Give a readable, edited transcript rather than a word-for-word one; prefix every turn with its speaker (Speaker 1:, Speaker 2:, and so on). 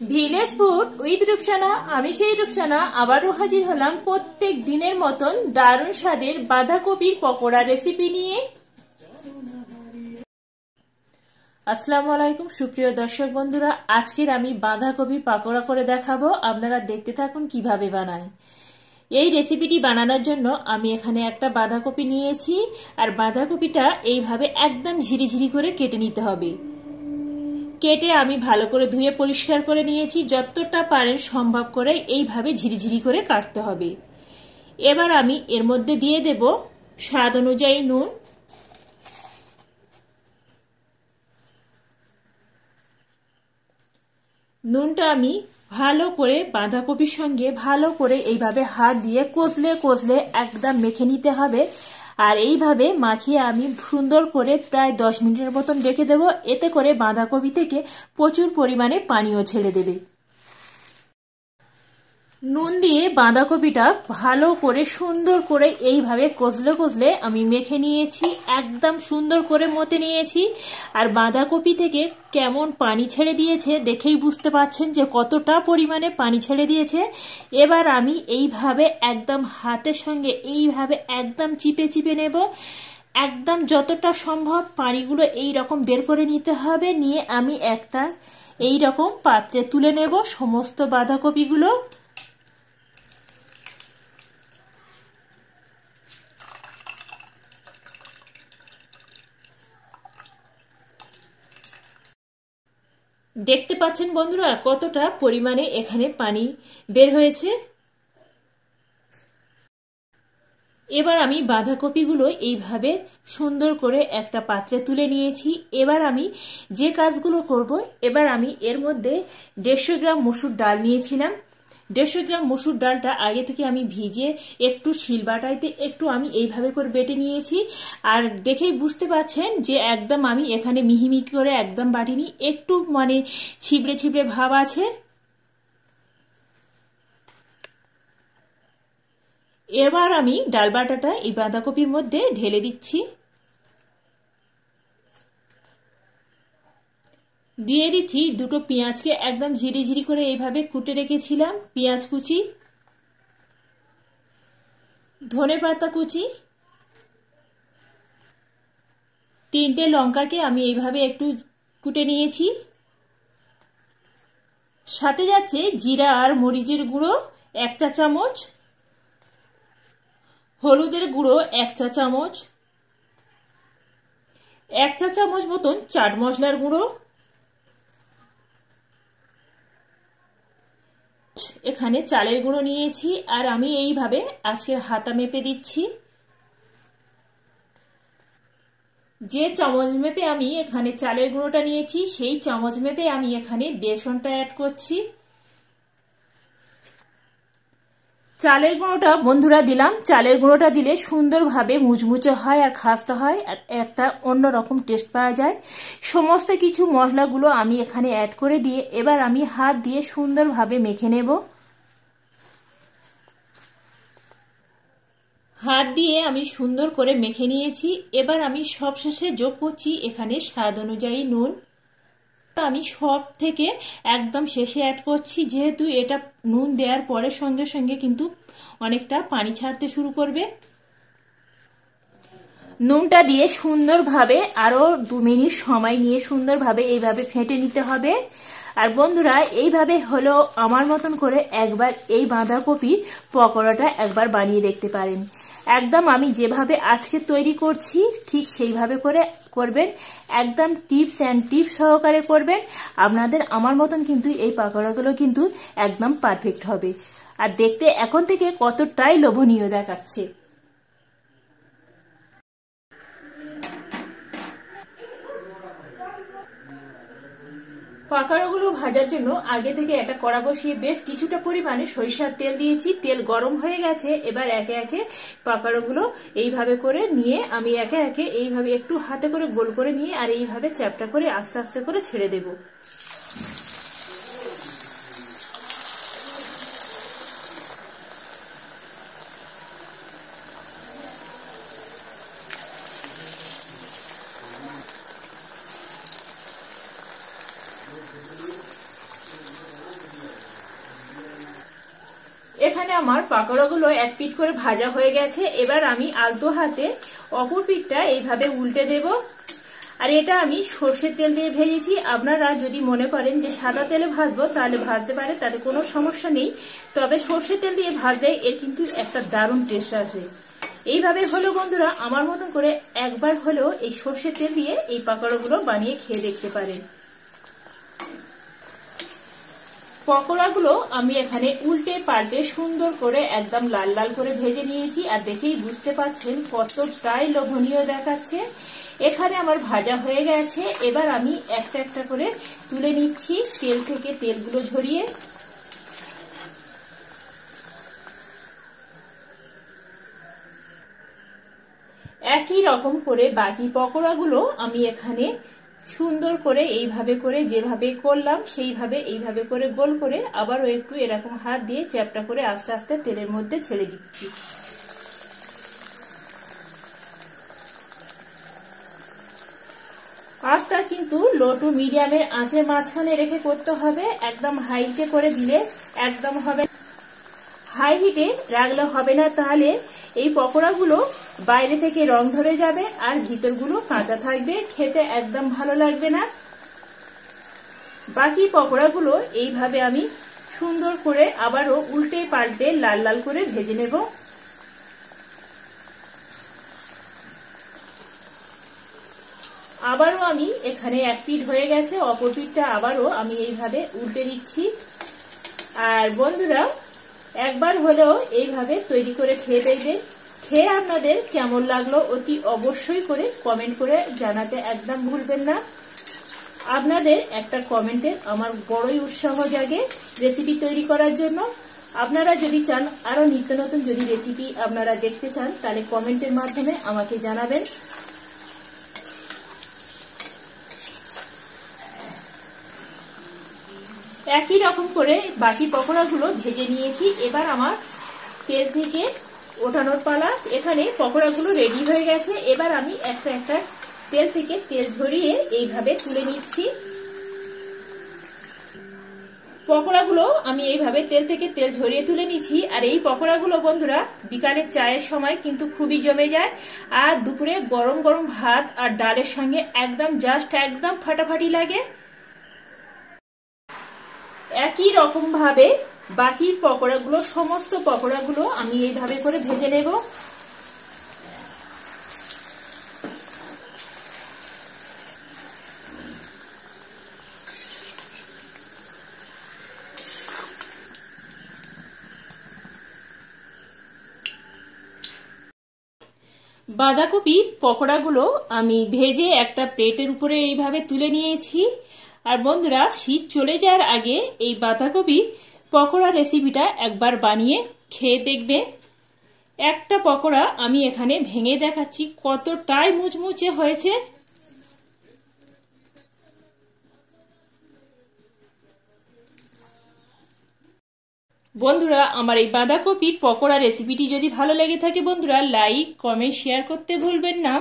Speaker 1: Village food with Rupsana. আমি সেই রূপসানা আবারও হাজির হলাম প্রত্যেক দিনের মতন দারুণ স্বাদের বাঁধাকপির পকোড়া রেসিপি নিয়ে। আসসালামু আলাইকুম সুপ্রিয় দর্শক বন্ধুরা, আজকের আমি বাঁধাকপি পকোড়া করে দেখাবো। আপনারা দেখতে থাকুন কিভাবে বানাই। এই রেসিপিটি বানানোর জন্য আমি এখানে একটা বাঁধাকপি নিয়েছি, আর বাঁধাকপিটা এইভাবে একদম ঝিরিঝিরি করে কেটে নিতে হবে। কেটে আমি ভালো করে ধুয়ে পরিষ্কার করে নিয়েছি। যতটা পারেন সম্ভব করে এইভাবে ঝিরিঝিরি করে কাটতে হবে। এবার আমি এর মধ্যে দিয়ে দেব স্বাদ অনুযায়ী নুন, নুনটা আমি ভালো করে বাঁধাকপির সঙ্গে ভালো করে এইভাবে হাত দিয়ে কষলে কষলে একদম মেখে নিতে হবে। আর এইভাবে মাখিয়ে আমি সুন্দর করে প্রায় 10 মিনিটের মতন রেখে দেব। এতে করে বাঁধাকপি থেকে প্রচুর পরিমাণে পানিও ছেড়ে দেবে। নুন দিয়ে বাঁধাকপিটা ভালো করে সুন্দর করে এইভাবে কষলে কষলে আমি মেখে নিয়েছি, একদম সুন্দর করে মতে নিয়েছি। আর বাঁধাকপি থেকে কেমন পানি ছেড়ে দিয়েছে দেখেই বুঝতে পারছেন যে কতটা পরিমাণে পানি ছেড়ে দিয়েছে। এবার আমি এইভাবে একদম হাতের সঙ্গে এইভাবে একদম চিপে চিপে নেব। একদম যতটা সম্ভব পানিগুলো এই রকম বের করে নিতে হবে। নিয়ে আমি একটা এই রকম পাত্রে তুলে নেব সমস্ত বাঁধাকপিগুলো। দেখতে পাচ্ছেন বন্ধুরা কতটা পরিমাণে এখানে পানি বের হয়েছে। এবার আমি বাঁধাকপিগুলো এইভাবে সুন্দর করে একটা পাত্রে তুলে নিয়েছি। এবার আমি যে কাজগুলো করব, এবার আমি এর মধ্যে 150 গ্রাম মসুর ডাল নিয়েছিলাম। 150 গ্রাম মসুর ডালটা আগে থেকে আমি ভিজে একটু শিলবাটাইতে একটু আমি এইভাবে করে বেটে নিয়েছি। আর দেখেই বুঝতে পারছেন যে একদম আমি এখানে মিহি করে একদম বাটিনি, একটু মানে ছিবড়ে ছিবড়ে ভাব আছে। এবার আমি ডাল বাটাটা এই বাঁধাকপির মধ্যে ঢেলে দিচ্ছি। দিয়ে দিচ্ছি দুটো পেঁয়াজকে একদম ঝিরিঝিরি করে এইভাবে কুটে রেখেছিলাম, পেঁয়াজ কুচি, ধনেপাতা কুচি, 3টে লঙ্কাকে আমি এইভাবে একটু কুটে নিয়েছি। সাথে যাচ্ছে জিরা আর মরিচের গুঁড়ো 1 চা চামচ, হলুদের গুঁড়ো 1 চা চামচ, 1 চা চামচ মতন চাট মশলার গুঁড়ো, এখানে চালের গুঁড়ো নিয়েছি। আর আমি এইভাবে আজকের হাতা মেপে দিচ্ছি। যে চামচ মেপে আমি এখানে চালের গুঁড়োটা নিয়েছি সেই চামচ মেপে আমি এখানে বেসনটা অ্যাড করছি। চালের গুঁড়োটা বন্ধুরা দিলাম। চালের গুঁড়োটা দিলে সুন্দরভাবে মুচমুচে হয় আর খাস্তা হয়, আর একটা অন্যরকম টেস্ট পাওয়া যায়। সমস্ত কিছু মশলাগুলো আমি এখানে অ্যাড করে দিয়ে এবার আমি হাত দিয়ে সুন্দরভাবে মেখে নেব। হাত দিয়ে আমি সুন্দর করে মেখে নিয়েছি। এবার আমি সবশেষে যোগ করছি এখানে স্বাদ অনুযায়ী নুন। আমি সব থেকে একদম শেষে অ্যাড করছি, যেহেতু এটা নুন দেওয়ার পরে সঙ্গে সঙ্গে কিন্তু অনেকটা পানি ছাড়তে শুরু করবে। নুনটা দিয়ে সুন্দরভাবে আরও 2 মিনিট সময় নিয়ে সুন্দরভাবে এইভাবে ফেটে নিতে হবে। আর বন্ধুরা এইভাবে হলো আমার মতন করে একবার এই বাঁধাকপির পকোড়াটা একবার বানিয়ে দেখতে পারেন। একদম আমি যেভাবে আজকে তৈরি করছি ঠিক সেইভাবে করে করবেন। একদম টিপস অ্যান্ড টিপস সহকারে করবেন। আপনাদের আমার মতন কিন্তু এই পকোড়াগুলো কিন্তু একদম পারফেক্ট হবে। আর দেখতে এখন থেকে কতটাই লোভনীয় দেখাচ্ছে। পাকোড়াগুলো ভাজার জন্য আগে থেকে একটা কড়া বসিয়ে বেশ কিছুটা পরিমাণে সরিষার তেল দিয়েছি। তেল গরম হয়ে গেছে। এবার একে একে পাকোড়াগুলো এইভাবে করে নিয়ে আমি একে একে এইভাবে একটু হাতে করে গোল করে নিয়ে আর এইভাবে চ্যাপটা করে আস্তে আস্তে করে ছেড়ে দেব। এখানে আমার পাকোড়াগুলো এক পিঠ করে ভাজা হয়ে গেছে। এবার আমি আলতো হাতে অপর পিঠটা এইভাবে উল্টে দেব। আর এটা আমি সর্ষের তেল দিয়ে ভেজেছি। আপনারা যদি মনে করেন যে সাদা তেলে ভাজবো তাহলে ভাজতে পারে, তাতে কোনো সমস্যা নেই। তবে সর্ষের তেল দিয়ে ভাজলে এর কিন্তু একটা দারুণ টেস্ট আসে। এইভাবে হলেও বন্ধুরা আমার মতন করে একবার হলেও এই সর্ষের তেল দিয়ে এই পাকোড়াগুলো বানিয়ে খেয়ে দেখতে পারেন। পকোড়াগুলো আমি এখানে উল্টে পাল্টে সুন্দর করে একদম লাল লাল করে ভেজে নিয়েছি। আর দেখেই বুঝতে পারছেন কতটাই লোভনীয় দেখাচ্ছে। এখানে আমার ভাজা হয়ে গেছে। এবার আমি একটা একটা করে তুলে নিচ্ছি তেল থেকে, তেলগুলো ঝরিয়ে। একই রকম করে বাকি পকোড়াগুলো আমি এখানে সুন্দর করে এইভাবে করে যেভাবে করলাম সেইভাবে এইভাবে করে গোল করে আবারও একটু এরকম হাত দিয়ে চ্যাপটা করে আস্তে আস্তে তেলের মধ্যে ছেড়ে দিচ্ছি। আঁচটা কিন্তু লো টু মিডিয়ামের আঁচের মাঝখানে রেখে করতে হবে। একদম হাই হিটে করে দিলে একদম হবে, হাই হিটে রাখলে হবে না, তাহলে এই পকোড়াগুলো বাইরে থেকে রং ধরে যাবে আর ভিতরগুলো কাঁচা থাকবে, খেতে একদম ভালো লাগবে না। বাকি পকোড়াগুলো এইভাবে আমি সুন্দর করে আবারও উল্টে পাল্টে লাল লাল করে ভেজে নেব। আবারও আমি এখানে এক পিঠ হয়ে গেছে, অপর পিঠটা আবারও আমি এইভাবে উল্টে দিচ্ছি। আর বন্ধুরা একবার হলেও এইভাবে তৈরি করে খেয়ে দেখবেন। খেয়ে আপনাদের কেমন লাগলো অতি অবশ্যই করে কমেন্ট করে জানাতে একদম ভুলবেন না। আপনাদের একটা কমেন্টে আমার বড়ই উৎসাহ জাগে রেসিপি তৈরি করার জন্য। আপনারা যদি চান আরো নিত্য নতুন যদি রেসিপি আপনারা দেখতে চান তাহলে কমেন্টের মাধ্যমে আমাকে জানাবেন। একই রকম করে বাকি পকোড়াগুলো ভেজে নিয়েছি। এবার আমার তেল থেকে ওঠানোর পালা। এখানে পকোড়াগুলো রেডি হয়ে গেছে। এবার আমি একটা একটা তেল থেকে তেল ঝরিয়ে এইভাবে তুলে নিচ্ছি। পকোড়াগুলো আমি এইভাবে তেল থেকে তেল ঝরিয়ে তুলে নিচ্ছি। আর এই পকোড়াগুলো বন্ধুরা বিকালের চায়ের সময় কিন্তু খুবই জমে যায়। আর দুপুরে গরম গরম ভাত আর ডালের সঙ্গে একদম জাস্ট একদম ফাটাফাটি লাগে। একই রকম ভাবে বাকি পকোড়াগুলো সমস্ত পকোড়াগুলো আমি এইভাবে করে ভেজে নেব। বাঁধাকপির পকোড়াগুলো আমি ভেজে একটা প্লেটের উপরে এইভাবে তুলে নিয়েছি। আর বন্ধুরা শীত চলে যাওয়ার আগে এই বাঁধাকপি পকোড়া রেসিপিটা একবার বানিয়ে খেয়ে দেখবে। একটা পকোড়া আমি এখানে ভেঙে দেখাচ্ছি কতটাই মুচমুচে হয়েছে। বন্ধুরা আমার এই বাঁধাকপির পকোড়া রেসিপিটি যদি ভালো লেগে থাকে বন্ধুরা লাইক কমেন্ট শেয়ার করতে ভুলবেন না।